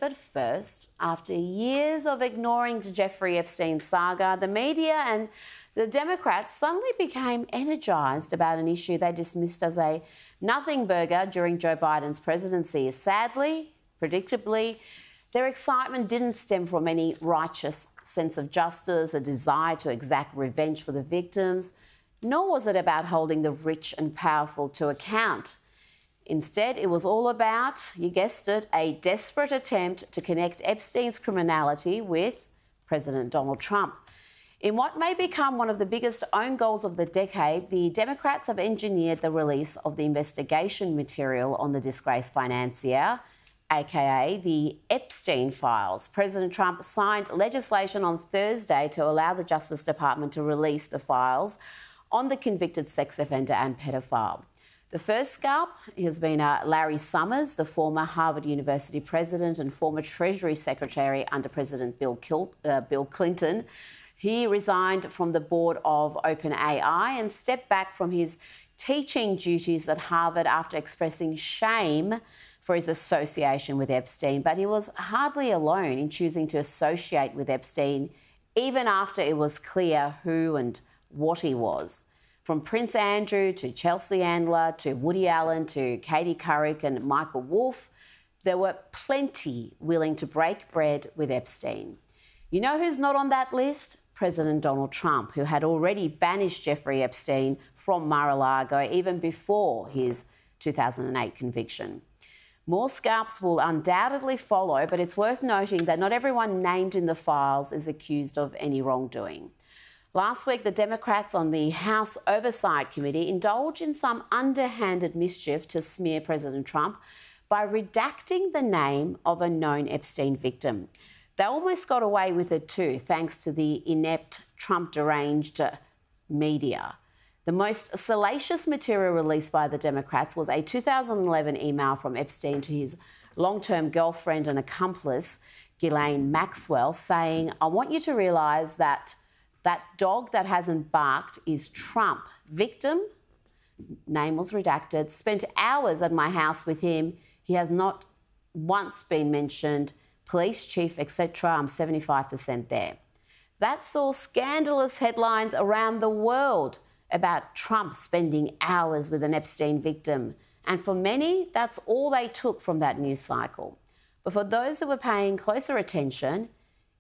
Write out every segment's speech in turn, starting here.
But first, after years of ignoring the Jeffrey Epstein saga, the media and the Democrats suddenly became energised about an issue they dismissed as a nothing burger during Joe Biden's presidency. Sadly, predictably, their excitement didn't stem from any righteous sense of justice, a desire to exact revenge for the victims, nor was it about holding the rich and powerful to account. Instead, it was all about, you guessed it, a desperate attempt to connect Epstein's criminality with President Donald Trump. In what may become one of the biggest own goals of the decade, the Democrats have engineered the release of the investigation material on the disgraced financier, aka the Epstein files. President Trump signed legislation on Thursday to allow the Justice Department to release the files on the convicted sex offender and paedophile. The first scalp has been Larry Summers, the former Harvard University president and former Treasury Secretary under President Bill Clinton. He resigned from the board of OpenAI and stepped back from his teaching duties at Harvard after expressing shame for his association with Epstein. But he was hardly alone in choosing to associate with Epstein, even after it was clear who and what he was. From Prince Andrew to Chelsea Handler to Woody Allen to Katie Couric and Michael Wolff, there were plenty willing to break bread with Epstein. You know who's not on that list? President Donald Trump, who had already banished Jeffrey Epstein from Mar-a-Lago even before his 2008 conviction. More scalps will undoubtedly follow, but it's worth noting that not everyone named in the files is accused of any wrongdoing. Last week, the Democrats on the House Oversight Committee indulged in some underhanded mischief to smear President Trump by redacting the name of a known Epstein victim. They almost got away with it too, thanks to the inept, Trump-deranged media. The most salacious material released by the Democrats was a 2011 email from Epstein to his long-term girlfriend and accomplice, Ghislaine Maxwell, saying, "I want you to realise that dog that hasn't barked is Trump. Victim," name was redacted, "spent hours at my house with him. He has not once been mentioned. Police chief, etc. I'm 75% there." That saw scandalous headlines around the world about Trump spending hours with an Epstein victim. And for many, that's all they took from that news cycle. But for those who were paying closer attention,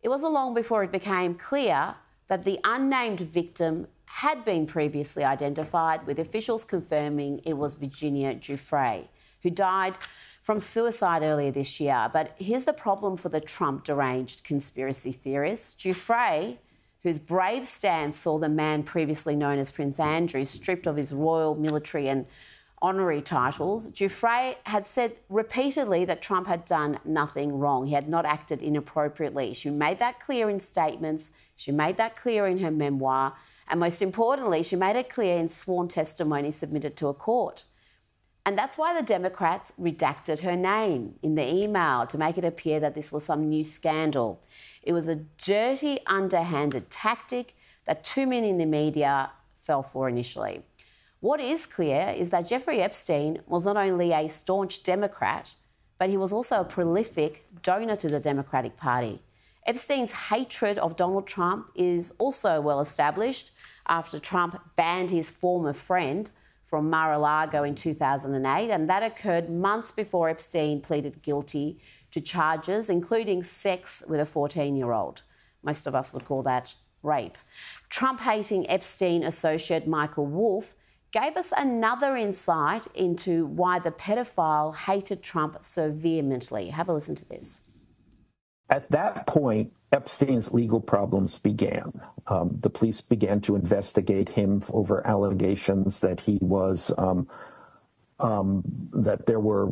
it wasn't long before it became clear that the unnamed victim had been previously identified, with officials confirming it was Virginia Giuffre, who died from suicide earlier this year. But here's the problem for the Trump-deranged conspiracy theorists. Giuffre, whose brave stance saw the man previously known as Prince Andrew stripped of his royal, military and honorary titles, Giuffre had said repeatedly that Trump had done nothing wrong. He had not acted inappropriately. She made that clear in statements. She made that clear in her memoir. And most importantly, she made it clear in sworn testimony submitted to a court. And that's why the Democrats redacted her name in the email to make it appear that this was some new scandal. It was a dirty, underhanded tactic that too many in the media fell for initially. What is clear is that Jeffrey Epstein was not only a staunch Democrat, but he was also a prolific donor to the Democratic Party. Epstein's hatred of Donald Trump is also well established after Trump banned his former friend from Mar-a-Lago in 2008, and that occurred months before Epstein pleaded guilty to charges including sex with a 14-year-old. Most of us would call that rape. Trump-hating Epstein associate Michael Wolff gave us another insight into why the pedophile hated Trump so vehemently. Have a listen to this. At that point, Epstein's legal problems began. The police began to investigate him over allegations that he was, that there were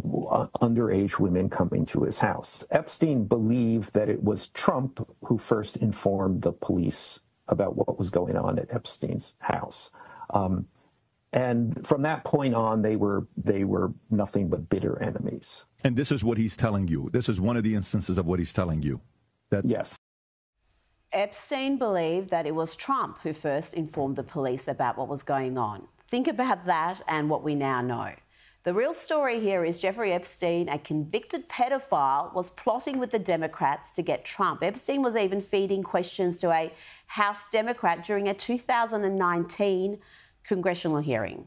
underage women coming to his house. Epstein believed that it was Trump who first informed the police about what was going on at Epstein's house. And from that point on, they were nothing but bitter enemies. And this is what he's telling you. This is one of the instances of what he's telling you. Yes. Epstein believed that it was Trump who first informed the police about what was going on. Think about that and what we now know. The real story here is Jeffrey Epstein, a convicted pedophile, was plotting with the Democrats to get Trump. Epstein was even feeding questions to a House Democrat during a 2019 congressional hearing.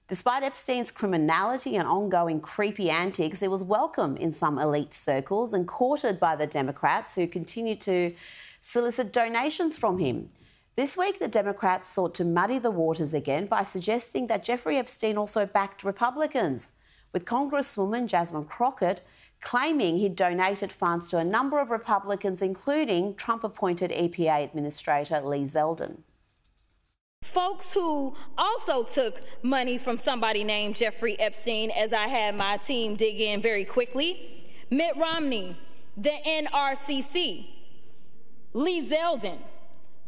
Despite Epstein's criminality and ongoing creepy antics, it was welcome in some elite circles and courted by the Democrats, who continued to solicit donations from him. This week, the Democrats sought to muddy the waters again by suggesting that Jeffrey Epstein also backed Republicans, with Congresswoman Jasmine Crockett claiming he'd donated funds to a number of Republicans, including Trump-appointed EPA Administrator Lee Zeldin. Folks who also took money from somebody named Jeffrey Epstein, as I had my team dig in very quickly: Mitt Romney, the NRCC, Lee Zeldin,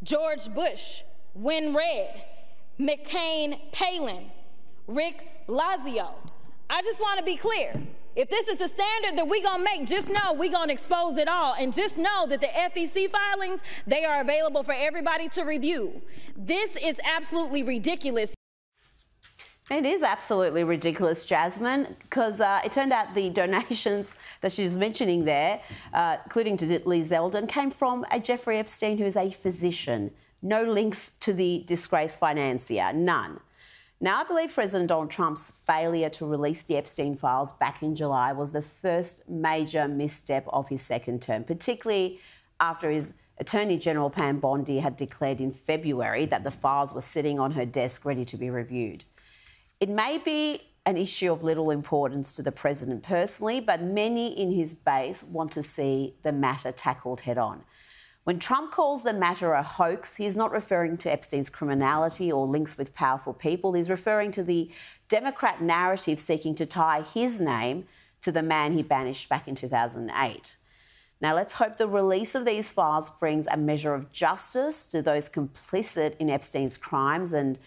George Bush, Win Red, McCain Palin, Rick Lazio. I just want to be clear. If this is the standard that we're going to make, just know we're going to expose it all. And just know that the FEC filings, they are available for everybody to review. This is absolutely ridiculous. It is absolutely ridiculous, Jasmine, because it turned out the donations that she was mentioning there, including to Lee Zeldin, came from a Jeffrey Epstein who is a physician. No links to the disgraced financier, none. Now, I believe President Donald Trump's failure to release the Epstein files back in July was the first major misstep of his second term, particularly after his Attorney General Pam Bondi had declared in February that the files were sitting on her desk ready to be reviewed. It may be an issue of little importance to the president personally, but many in his base want to see the matter tackled head on. When Trump calls the matter a hoax, he's not referring to Epstein's criminality or links with powerful people. He's referring to the Democrat narrative seeking to tie his name to the man he banished back in 2008. Now, let's hope the release of these files brings a measure of justice to those complicit in Epstein's crimes and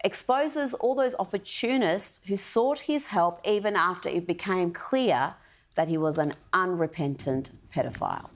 exposes all those opportunists who sought his help even after it became clear that he was an unrepentant paedophile.